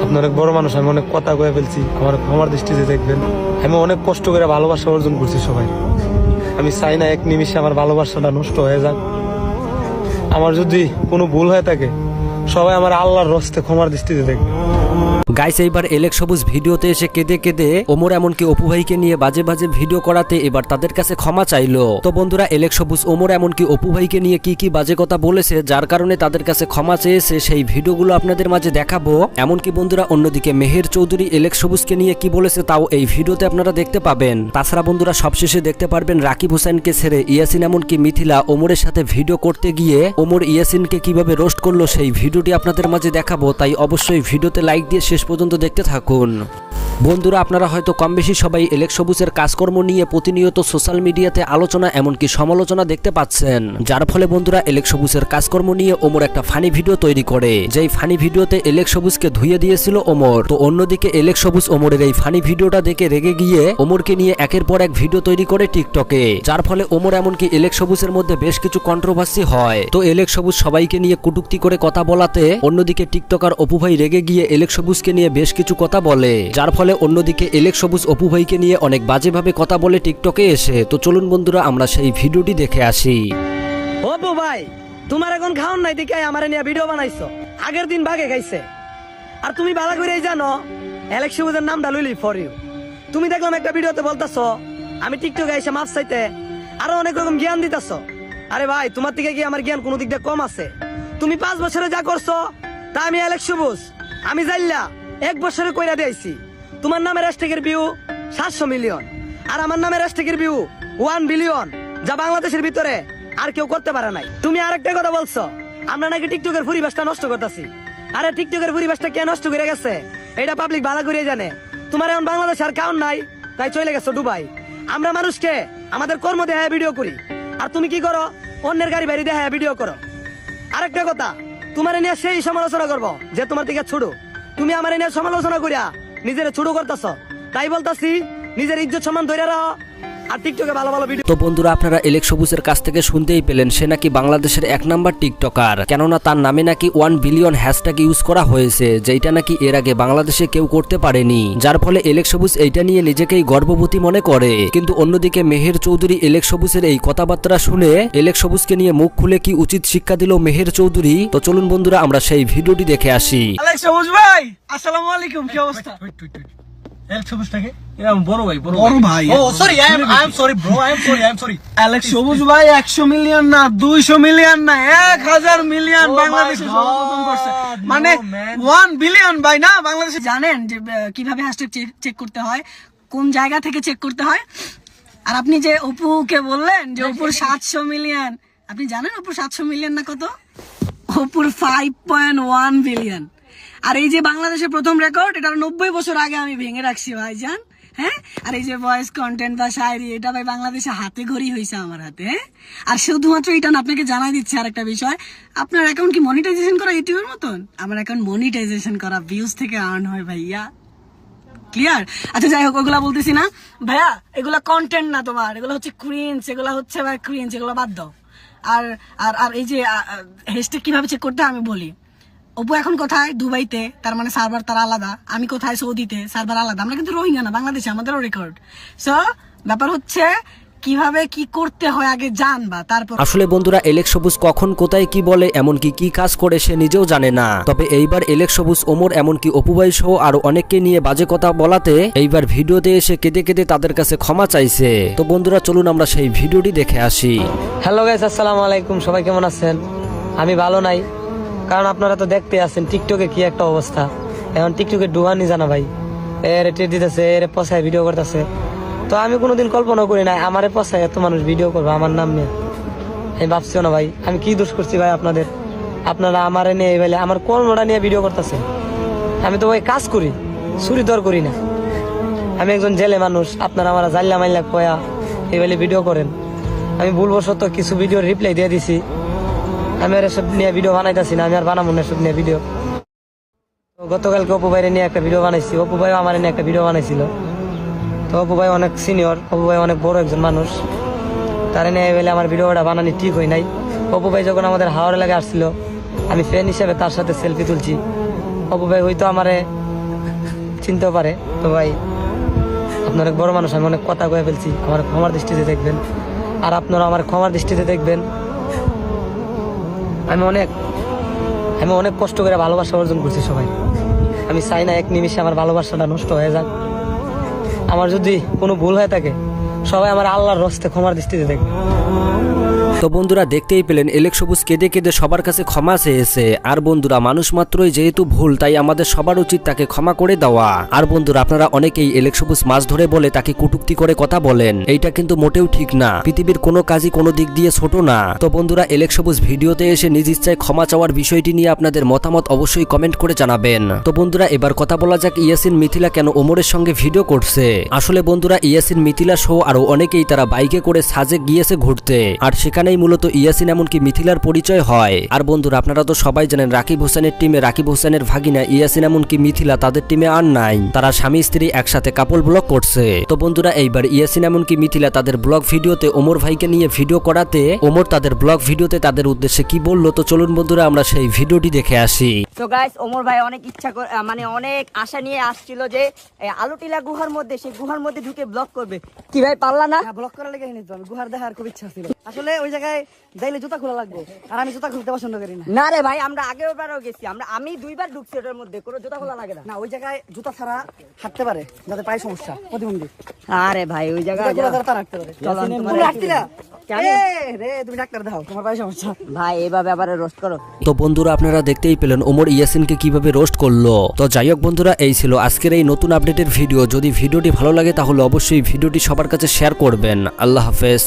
আপনি অনেক বড় মানুষ, আমি অনেক কথা কয়ে ফেলছি, আমার ক্ষমার দৃষ্টিতে দেখবেন। আমি অনেক কষ্ট করে ভালোবাসা অর্জন করছি সবাই। আমি চাই না এক নিমিষে আমার ভালোবাসাটা নষ্ট হয়ে যাক। আমার যদি কোনো ভুল হয়ে থাকে সবাই আমার আল্লাহর রস্তে ক্ষমার দৃষ্টিতে দেখবে। গাইস, এইবার এলেক সবুজ ভিডিওতে এসে কেঁদে কেঁদে ওমর এমনকি অপু ভাইকে নিয়ে বাজে বাজে ভিডিও করাতে এবার তাদের কাছে ক্ষমা চাইলো। তো বন্ধুরা, এলেক সবুজ ওমর এমনকি অপু ভাইকে নিয়ে কি কি বাজে কথা বলেছে যার কারণে তাদের কাছে ক্ষমা চেয়েছে সেই ভিডিওগুলো আপনাদের মাঝে দেখাবো। এমনকি বন্ধুরা, অন্যদিকে মেহের চৌধুরী এলেক সবুজকে নিয়ে কি বলেছে তাও এই ভিডিওতে আপনারা দেখতে পাবেন। তাছাড়া বন্ধুরা, সবশেষে দেখতে পারবেন রাকিব হোসেনকে ছেড়ে ইয়াসিন এমনকি মিথিলা ওমরের সাথে ভিডিও করতে গিয়ে ওমর ইয়াসিনকে কিভাবে রোস্ট করলো সেই ভিডিওটি আপনাদের মাঝে দেখাবো। তাই অবশ্যই ভিডিওতে লাইক দিয়ে শেষ পর্যন্ত দেখতে থাকুন। বন্ধুরা, আপনারা হয়তো কম বেশি সবাই এলেক সবুজের কাজকর্ম নিয়ে প্রতিনিয়ত সোশ্যাল মিডিয়াতে আলোচনা এমনকি সমালোচনা দেখতে পাচ্ছেন, যার ফলে বন্ধুরা এলেক সবুজের কাজকর্ম নিয়ে ওমর একটা ফানি ভিডিও তৈরি করে, যেই ফানি ভিডিওতে এলেক সবুজকে ধুইয়ে দিয়েছিল ওমর। তো অন্যদিকে এলেক সবুজ ওমরের এই ফানি ভিডিওটা দেখে রেগে গিয়ে ওমরকে নিয়ে একের পর এক ভিডিও তৈরি করে টিকটকে, যার ফলে ওমর এমনকি এলেক সবুজের মধ্যে বেশ কিছু কন্ট্রোভার্সি হয়। তো এলেক সবুজ সবাইকে নিয়ে কটূক্তি করে কথা বলাতে অন্যদিকে টিকটকার অপু ভাই রেগে গিয়ে এলেক সবুজকে নিয়ে বেশ কিছু কথা বলে, যার ফলে অন্যদিকে এলেক সবুজ অপু ভাইকে নিয়ে অনেক বাজেভাবে কথা বলে টিকটকে এসে। তো চলুন বন্ধুরা আমরা সেই ভিডিওটি দেখে আসি। অপু ভাই, তোমার এখন খাওন নাই দেখে আমার নিয়ে ভিডিও বানাইছো, আগের দিন বাগে খাইছে। আর তুমি ভালো করেই জানো এলেক সবুজের নামটা লইলি ফর ইউ। তুমি দেখলাম একটা ভিডিওতে বলতাছো আমি টিকটকে এসে মাপ চাইতে আরো অনেক রকম জ্ঞান দিতেছো। আরে ভাই, তোমার থেকে কি আমার জ্ঞান কোনো দিক দিয়ে কম আছে? তুমি 5 বছরে যা করছো তা আমি এলেক সবুজ আমি জানলা 1 বছরে কইরা দিয়েছি। তোমার নামের হ্যাশট্যাগের ভিউ 700 মিলিয়ন আর আমার নামের হ্যাশট্যাগের ভিউ 1 বিলিয়ন, যা বাংলাদেশের ভিতরে আর কেউ করতে পারে নাই। তুমি আরেকটা কথা বলছো আমরা নাকি টিকটকের পরিবেশটা নষ্ট করতেছি। আরে টিকটকের পরিবেশটা কে নষ্ট করে গেছে এটা পাবলিক ভালো করে জানে। তোমার এখন বাংলাদেশ আর কাউন নাই, তাই চলে গেছো দুবাই। আমরা মানুষকে আমাদের কর্ম দেখায় ভিডিও করি, আর তুমি কি করো? অন্যের গাড়ি বাড়ি দেখায় ভিডিও করো। আরেকটা কথা, তোমার নিয়ে সেই সমালোচনা করবো যে তোমার থেকে ছোট। তুমি আমার নিয়ে সমালোচনা করিয়া নিজের ছোট করতেছ, তাই বলতাছি নিজের ইজ্জত সম্মান ধরে রাখো আর টিকটকে ভালো ভালো ভিডিও। তো বন্ধুরা, আপনারা এলেক সবুজের কাছ থেকে শুনতেই পেলেন সে নাকি বাংলাদেশের 1 নাম্বার টিকটকার, কেননা তার নামে নাকি 1 বিলিয়ন হ্যাশট্যাগ ইউজ করা হয়েছে, যেটা নাকি এর আগে বাংলাদেশে কেউ করতে পারেনি, যার ফলে এলেক সবুজ এইটা নিয়ে নিজেকেই গর্ববতী মনে করে। কিন্তু অন্যদিকে মেহের চৌধুরী এলেক সবুজের এই কথাবার্তা শুনে এলেক সবুজকে নিয়ে মুখ খুলে কি উচিত শিক্ষা দিল মেহের চৌধুরী। তো চলুন বন্ধুরা আমরা সেই ভিডিওটি দেখে আসি। এলেক সবুজ ভাই, আসসালামু আলাইকুম, কি অবস্থা? এলেক সবুজটাকে বড় ভাই, বড় ভাই। Oh sorry, I am sorry bro, I am sorry. এলেক সবুজ ভাই 100 মিলিয়ন না, 200 মিলিয়ন না, 1000 মিলিয়ন বাংলাদেশে সর্বপ্রথম করছে, মানে 1 বিলিয়ন ভাই না বাংলাদেশে। জানেন যে কিভাবে হ্যাশট্যাগ চেক করতে হয়, কোন জায়গা থেকে চেক করতে হয়? আর আপনি যে অপুকে বললেন যে অপুর 700 মিলিয়ন, আপনি জানেন অপুর 700 মিলিয়ন না কত? অপুর 5.1 বিলিয়ন। আর এই যে বাংলাদেশের প্রথম রেকর্ড, এটা 90 বছর আগে আমি ভেঙে রাখছি ভাইজান। হ্যাঁ, আর এই যে ভয়েস কন্টেন্ট বা শায়রি, এটা ভাই বাংলাদেশে হাতে ঘড়ি হয়েছে আমার হাতে। হ্যাঁ, আর শুধুমাত্র এটা না, আপনাকে জানাই দিচ্ছি আরেকটা বিষয়, আপনার অ্যাকাউন্ট কি মনিটাইজেশন করা ইউটিউবের মতন? আমার অ্যাকাউন্ট মনিটাইজেশন করা, ভিউজ থেকে আর্ন হয় ভাইয়া। ক্লিয়ার? আচ্ছা যাই হোক, ওগুলা বলতেছি না ভাইয়া, এগুলা কন্টেন্ট না তোমার, এগুলো হচ্ছে ক্রিঞ্জ, এগুলো হচ্ছে ভাই ক্রিঞ্জ, এগুলো বাদ দাও। আর আর আর এই যে হ্যাশট্যাগ কিভাবে চেক করতে আমি বলি। অপু এখন কোথায়? দুবাইতে, তার মানে সার্ভার তার আলাদা। আমি কোথায়? সৌদিতে, সার্ভার আলাদা। আমরা কিন্তু রোহিঙ্গা না, বাংলাদেশে আমাদেরও রেকর্ড। সো ব্যাপার হচ্ছে কিভাবে কি করতে হয় আগে জানবা, তারপর। আসলে বন্ধুরা, এলেক সবুজ কখন কোথায় কি বলে এমনকি কি কাজ করে সে নিজেও জানে না। তবে এইবার এলেক সবুজ ওমর এমনকি অপু ভাই সহ আরো অনেককে নিয়ে বাজে কথা বলাতে এইবার ভিডিওতে এসে কেঁদে কেঁদে তাদের কাছে ক্ষমা চাইছে। তো বন্ধুরা চলুন আমরা সেই ভিডিওটি দেখে আসি। হ্যালো গাইস, আসসালামু আলাইকুম, সবাই কেমন আছেন? আমি ভালো নাই, কারণ আপনারা তো দেখতে আছেন টিকটকে কি একটা অবস্থা। এখন টিকটকে ডুবানি জানা ভাই, এর টেট দিতেছে, এর পছায় ভিডিও করতেছে। তো আমি কোনোদিন কল্পনা করি নাই আমারে পছায় এত মানুষ ভিডিও করবো আমার নাম নিয়ে। আমি ভাবছিও না ভাই আমি কি দোষ করছি ভাই আপনাদের। আপনারা আমারে নিয়ে এই আমার কর্মটা নিয়ে ভিডিও করতেছে। আমি তো ভাই কাজ করি, চুরি দর করি না। আমি একজন জেলে মানুষ, আপনারা আমার জাল্লা মাইল্লা কয়া এই ভিডিও করেন। আমি ভুলবশত কিছু ভিডিও রিপ্লাই দিয়ে দিছি। আমি আর এসব নিয়ে ভিডিও বানাইতেছি না, আমি আর বানাবো না এসব নিয়ে ভিডিও। গতকালকে অপু ভাইয়ের নিয়ে একটা ভিডিও বানাইছি, অপু ভাই আমার নিয়ে একটা ভিডিও বানাইছিল। তো অপু ভাই অনেক সিনিয়র, অপু ভাই অনেক বড় একজন মানুষ, তার নিয়ে বলে আমার ভিডিওটা বানানি ঠিক হয় নাই। অপু ভাই যখন আমাদের হাওড়া লাগে আসছিল, আমি ফ্রেন্ড হিসেবে তার সাথে সেলফি তুলছি। অপু ভাই হয়তো আমারে চিনতেও পারে। তো ভাই আপনার অনেক বড় মানুষ, আমি অনেক কথা কয়ে ফেলছি, আমার ক্ষমার দৃষ্টিতে দেখবেন। আর আপনারা আমার ক্ষমার দৃষ্টিতে দেখবেন। আমি অনেক কষ্ট করে ভালোবাসা অর্জন করছি সবাই। আমি চাই না এক নিমিষে আমার ভালোবাসাটা নষ্ট হয়ে যাক। আমার যদি কোনো ভুল হয়ে থাকে সবাই আমার আল্লাহর রস্তে ক্ষমার দৃষ্টিতে দেখবে। তো বন্ধুরা দেখতেই পেলেন এলেক সবুজ কেঁদে কেঁদে সবার কাছে ক্ষমা চেয়েছে। আর বন্ধুরা মানুষ মাত্রই যেহেতু ভুল, তাই আমাদের সবার উচিত তাকে ক্ষমা করে দেওয়া। আর বন্ধুরা আপনারা অনেকেই এলেক সবুজ মাছ ধরে বলে তাকে কটূক্তি করে কথা বলেন, এইটা কিন্তু মোটেও ঠিক না। পৃথিবীর কোনো কাজই কোনো দিক দিয়ে ছোট না। তো বন্ধুরা এলেক সবুজ ভিডিওতে এসে নিজ ইচ্ছায় ক্ষমা চাওয়ার বিষয়টি নিয়ে আপনাদের মতামত অবশ্যই কমেন্ট করে জানাবেন। তো বন্ধুরা এবার কথা বলা যাক ইয়াসিন মিথিলা কেন ওমরের সঙ্গে ভিডিও করছে। আসলে বন্ধুরা ইয়াসিন মিথিলা সহ আরো অনেকেই তারা বাইকে করে সাজে গিয়েছে ঘুরতে, আর সেখানে মূলত ইয়াসিন এমনকি মিথিলার পরিচয় হয়। আর বন্ধুরা আপনারা তো সবাই জানেন রাকিব হোসেনের টিমে রাকিব হোসেনের ভাগিনা ইয়াসিন এমনকি মিথিলা তাদের টিমে আর নাই, তারা স্বামী স্ত্রী একসাথে কাপল ব্লগ করছে। তো বন্ধুরা এইবার ইয়াসিন এমনকি মিথিলা তাদের ব্লগ ভিডিওতে ওমর ভাইকে নিয়ে ভিডিও করাতে ওমর তাদের ব্লগ ভিডিওতে তাদের উদ্দেশ্যে কি বললো, তো চলুন বন্ধুরা আমরা সেই ভিডিওটি দেখে আসি। তো গাইস ওমর ভাই অনেক ইচ্ছা মানে অনেক আশা নিয়ে আসছিল যে আলুটিলা গুহার মধ্যে, সেই গুহার মধ্যে ঢুকে ব্লগ করবে। কি ভাই পারলা না? ব্লক করার লেগে নিত, আমি গুহার দেখার খুব ইচ্ছা ছিল। আসলে ওই জায়গায় যাইলে জুতা খোলা লাগবে, আর আমি জুতা খুলতে পছন্দ করি না। না রে ভাই, আমরা আগেও বারও গেছি, আমি 2 বার ঢুকছি ওটার মধ্যে, কোনো জুতা খোলা লাগে না। না ওই জায়গায় জুতা ছাড়া হাঁটতে পারে, যাতে পায়ে সমস্যা, প্রতিবন্ধী। আরে ভাই ওই জায়গায় জুতা ছাড়া তারা হাঁটতে পারে। চলো আমি তোমার তুমি হাঁটতি না? কেন? রে তুমি ডাক্তার দেখাও, তোমার পায়ে সমস্যা। ভাই এভাবে আবার রোস্ট করো। তো বন্ধুরা আপনারা দেখতেই পেলেন ওমর ইয়াসিনকে কিভাবে রোস্ট করলো। তো যাই হোক বন্ধুরা এই ছিল আজকের এই নতুন আপডেটের ভিডিও। যদি ভিডিওটি ভালো লাগে তাহলে অবশ্যই ভিডিওটি সবার কাছে শেয়ার করবেন। আল্লাহ হাফেজ।